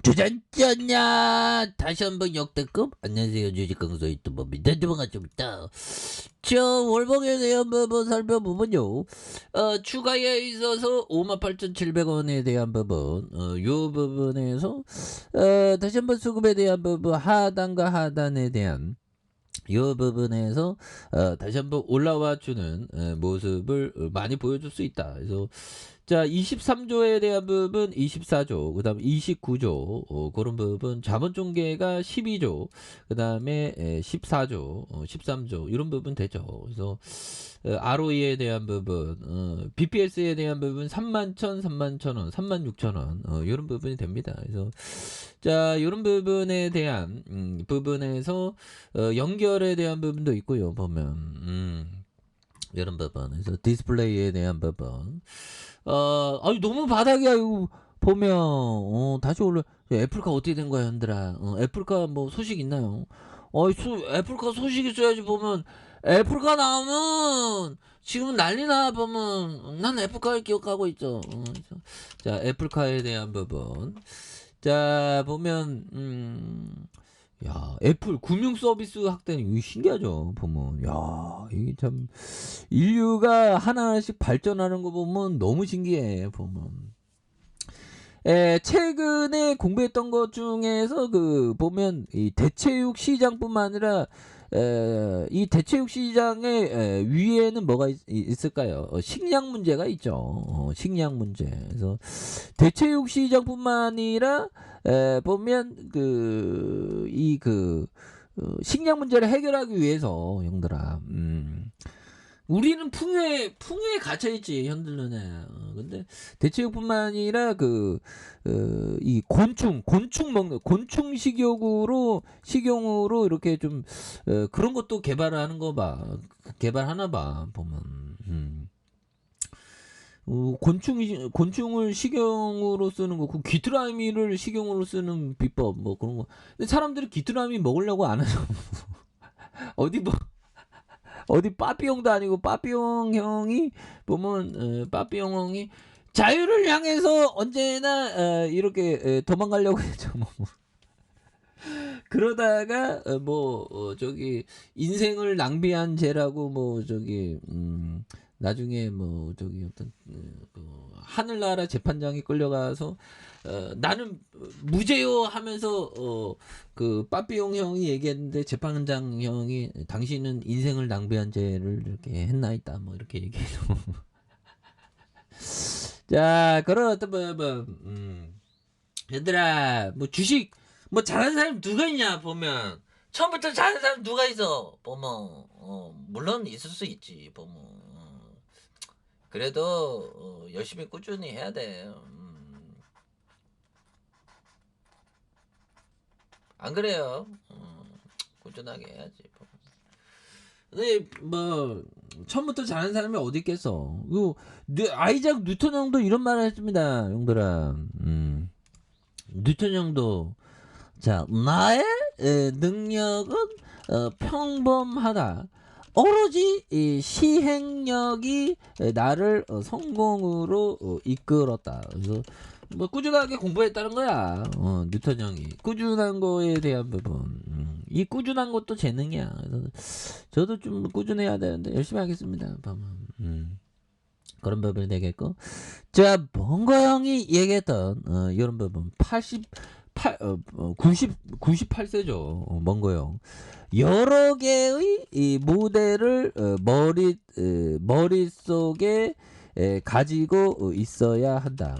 주전자냐 다시 한번 역대급. 안녕하세요, 주식강사 유튜버입니다. 반갑습니다. 저 월봉에 대한 부분 살펴보면요, 추가에 있어서 58,700원에 대한 부분, 요 부분에서 다시 한번 수급에 대한 부분, 하단과 하단에 대한 이 부분에서 다시 한번 올라와 주는 모습을 많이 보여줄 수 있다. 그래서 자, 23조에 대한 부분 24조, 그 다음에 29조, 그런 부분, 자본중개가 12조, 그 다음에 14조, 13조, 이런 부분 되죠. 그래서 ROE에 대한 부분, BPS에 대한 부분 31,000, 31,000원, 36,000원, 이런 부분이 됩니다. 그래서 자, 이런 부분에 대한 부분에서 연결에 대한 부분도 있고요. 보면 이런 부분에서 디스플레이에 대한 부분. 아니 너무 바닥이야 이거. 보면 다시 올라. 애플카 어떻게 된 거야, 현들아? 애플카 뭐 소식 있나요? 애플카 소식 있어야지. 보면 애플카 나오면 지금 난리나. 보면 난 애플카를 기억하고 있죠. 자, 애플카에 대한 부분. 자, 보면 야, 애플 금융 서비스 확대는 이거 신기하죠. 보면 야, 이게 참 인류가 하나하나씩 발전하는 거 보면 너무 신기해. 보면 최근에 공부했던 것 중에서 그 보면 이 대체육 시장뿐만 아니라 이 대체육 시장의 위에는 뭐가 있을까요? 식량 문제가 있죠. 식량 문제. 그래서 대체육 시장뿐만 아니라 보면 식량 문제를 해결하기 위해서, 형들아, 우리는 풍요에 갇혀있지, 현들 눈에. 근데 대체육뿐만 아니라 이 곤충 먹는 곤충 식용으로 이렇게 좀 그런 것도 개발하는 거 봐. 개발하나 봐. 보면 곤충을 식용으로 쓰는 거, 그 귀뚜라미를 식용으로 쓰는 비법, 뭐 그런 거. 근데 사람들이 귀뚜라미 먹으려고 안 하죠. 어디 뭐 어디 빠삐용도 아니고, 빠삐용 형이 보면 빠삐용 형이 자유를 향해서 언제나 이렇게 도망가려고 했죠. 뭐. 그러다가 저기 인생을 낭비한 죄라고, 뭐 저기 나중에 뭐 저기 어떤 하늘나라 재판장이 끌려가서 나는 무죄요 하면서 그 빠삐용 형이 얘기했는데, 재판장 형이 당신은 인생을 낭비한 죄를 이렇게 했나이다, 뭐 이렇게 얘기해서 자, 그런 어떤 얘들아, 뭐 주식 뭐 잘하는 사람 누가 있냐. 보면 처음부터 잘하는 사람 누가 있어. 보면 물론 있을 수 있지. 보면 그래도 열심히 꾸준히 해야 돼. 안 그래요? 꾸준하게 해야지. 근데 뭐 처음부터 잘하는 사람이 어디 있겠어. 아이작 뉴턴 형도 이런 말을 했습니다, 형들아. 뉴턴 형도, 자, 나의 능력은 평범하다. 오로지 이 시행력이 나를 성공으로 이끌었다. 그래서 뭐 꾸준하게 공부했다는 거야. 뉴턴 형이 꾸준한 거에 대한 부분. 이 꾸준한 것도 재능이야. 그래서 저도 좀 꾸준해야 되는데 열심히 하겠습니다. 그런 부분이 되겠고, 자, 벙거 형이 얘기했던 이런 부분 98세죠. 벙거 형. 여러 개의 이 모델을 머릿속에 가지고 있어야 한다.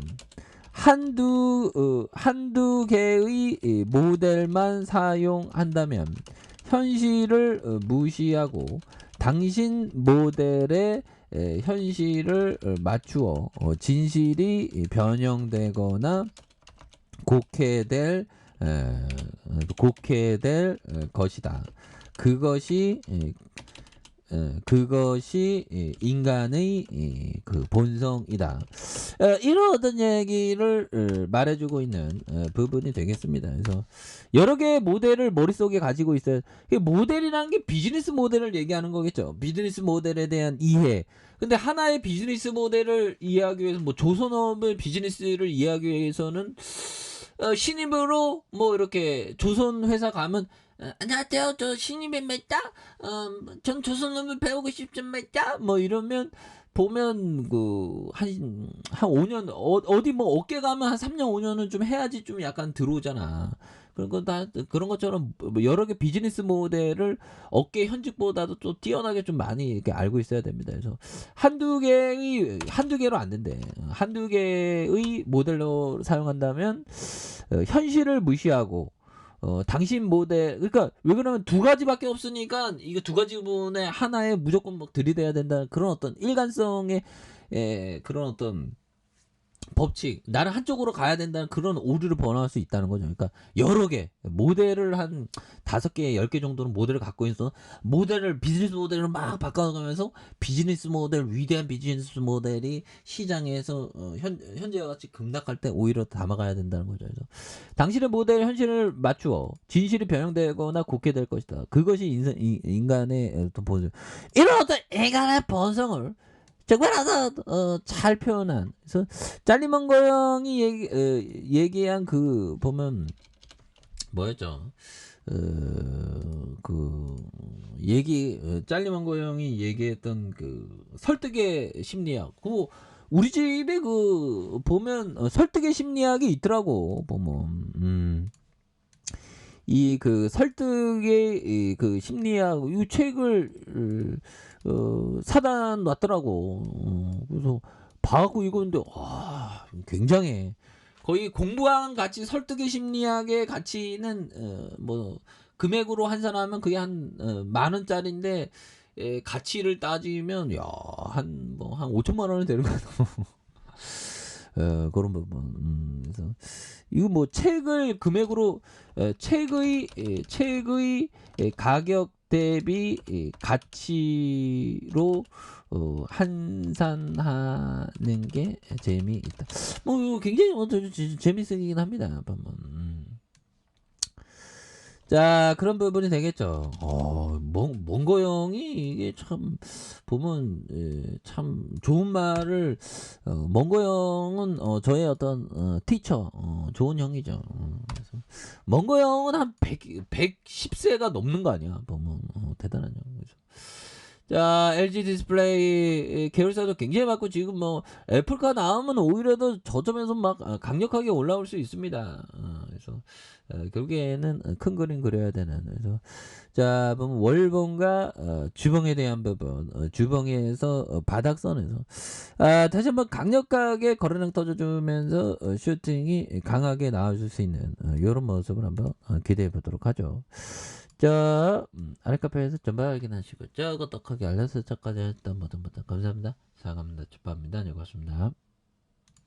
한두 개의 모델만 사용한다면 현실을 무시하고 당신 모델의 현실을 맞추어 진실이 변형되거나 곡해될 것이다. 그것이 인간의 그 본성이다. 이런 어떤 얘기를 말해주고 있는 부분이 되겠습니다. 그래서 여러 개의 모델을 머릿속에 가지고 있어요. 모델이라는 게 비즈니스 모델을 얘기하는 거겠죠. 비즈니스 모델에 대한 이해. 근데 하나의 비즈니스 모델을 이해하기 위해서, 뭐 조선업의 비즈니스를 이해하기 위해서는 신입으로 뭐 이렇게 조선 회사 가면 안녕하세요. 저 신입입니다. 전 조선어를 배우고 싶습니다. 뭐 이러면 보면 한 5년 어디 뭐 업계 가면 한 3년 5년은 좀 해야지 좀 약간 들어오잖아. 그런 거 다 그런 것처럼 뭐 여러 개 비즈니스 모델을 업계 현직보다도 또 뛰어나게 좀 많이 이렇게 알고 있어야 됩니다. 그래서 한두 개로 안 된대. 한두 개의 모델로 사용한다면 현실을 무시하고 당신 모델 그러니까 왜 그러면 두 가지밖에 없으니까 이거 두 가지 분에 하나에 무조건 막 들이대야 된다는 그런 어떤 일관성의 그런 어떤 법칙 나는 한쪽으로 가야 된다는 그런 오류를 범할 수 있다는 거죠. 그러니까 여러 개 모델을 한 5개, 10개 정도는 모델을 갖고 있어 모델을 비즈니스 모델을 막 바꿔가면서 비즈니스 모델 위대한 비즈니스 모델이 시장에서 현재와 같이 급락할 때 오히려 담아가야 된다는 거죠. 그래서 당신의 모델 현실을 맞추어 진실이 변형되거나 곡해될 것이다. 그것이 인간의 어떤 본성 이런 어떤 인간의 본성을 정말 잘 표현한 그래서 짤리먼거 형이 얘기한 그 보면 뭐였죠? 그 짤리먼거 형이 얘기했던 그 설득의 심리학 그 우리 집에 그 보면 설득의 심리학이 있더라고 보면 이 그 설득의 그 심리학 이 책을 사다 놨더라고. 그래서 봐갖고 이거는데 와 굉장해. 거의 공부랑 같이 설득의 심리학의 가치는 뭐 금액으로 환산하면 그게 한 10,000원짜리인데 가치를 따지면 한 5천만 원은 되는 거 같아. 그런 부분. 그래서 이거 뭐 책을 금액으로 책의 가격 대비 가치로 환산하는 게 재미있다. 뭐 이거 굉장히 재밌긴 합니다. 자 그런 부분이 되겠죠. 몽고 형이 이게 참 보면 참 좋은 말을 몽고 형은 저의 어떤 티처 좋은 형이죠. 그래서 몽고 형은 한 110세가 넘는 거 아니야 보면 대단한 형. 그래서 자 LG 디스플레이 계열사도 굉장히 많고 지금 뭐 애플카 나오면 오히려 더 저점에서 막 강력하게 올라올 수 있습니다. 그래서 결국에는 큰 그림 그려야 되는 그래서 자 보면 월봉과 주봉에 대한 부분 주봉에서 바닥선에서 다시 한번 강력하게 거래량 터져주면서 슈팅이 강하게 나와줄 수 있는 이런 모습을 한번 기대해 보도록 하죠. 자 아랫카페에서 전방 확인하시고 저거 떡하게 알려서 저까지 했던 모든 분들 감사합니다. 사과합니다. 축하합니다. 안녕히 가십니다.